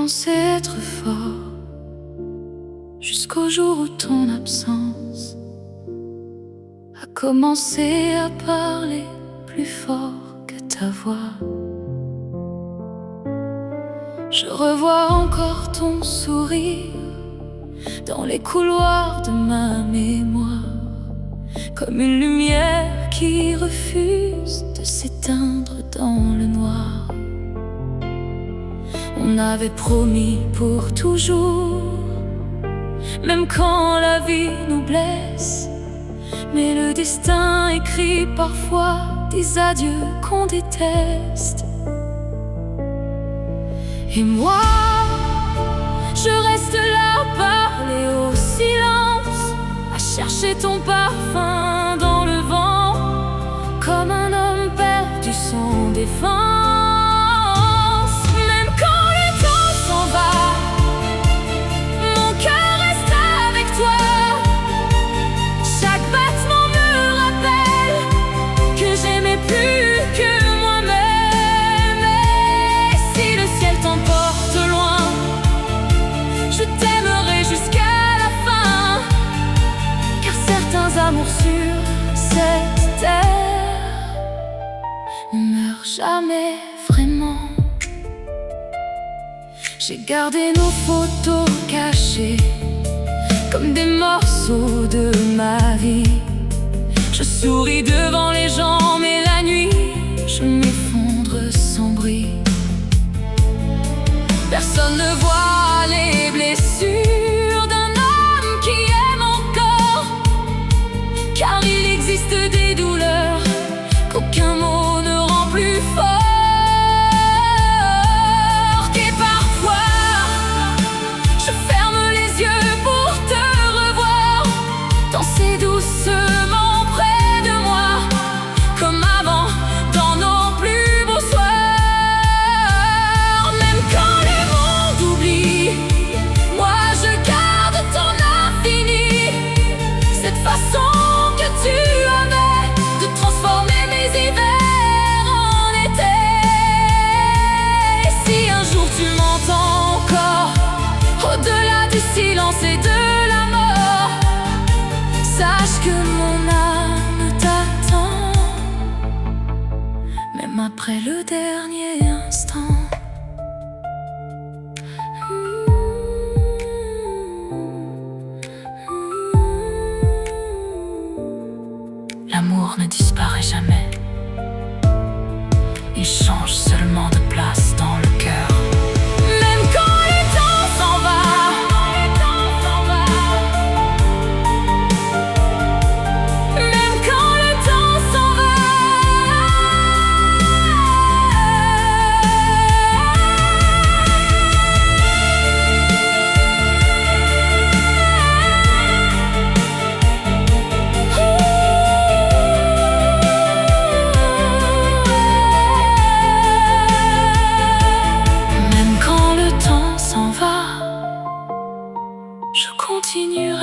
pensais être fort jusqu'au jour où ton absence a commencé à parler plus fort que ta voix. Je revois encore ton sourire dans les couloirs de ma mémoire, comme une lumière qui refuse de s'éteindre dans le noir. On avait promis pour toujours, même quand la vie nous blesse. Mais le destin écrit parfois des adieux qu'on déteste. Et moi, je reste là, parler au silence, à chercher ton parfum dans le vent, comme un homme perdu sans défense. Même quand le temps s'en va, mon cœur reste avec toi. Chaque battement me rappelle que j'aimais plus que moi-même. Et si le ciel t'emporte loin, je t'aimerai jusqu'à la fin, car certains amours sur cette terre ne meurent jamais vraiment. J'ai gardé nos photos cachées comme des morceaux de ma vie. Je souris devant les gens, mais la nuit, je m'effondre sans bruit. Personne ne voit les blessures d'un homme qui aime encore, car il existe des douleurs qu'aucun mot ne rend plus fortes. Et parfois, je ferme les yeux pour te revoir, danser doucement près de moi, comme avant, dans nos plus beaux soirs. Même quand le monde oublie, moi je garde ton infini, cette façon que tu avais de transformer mes hivers en été. Et si un jour tu m'entends encore, au-delà du silence et de la mort, sache que mon âme t'attend, même après le dernier instant. L'amour ne disparaît jamais, il change seulement de place dans le cœur. Même quand le temps s'en va, même quand le temps s'en va, même quand le temps s'en va, je continuerai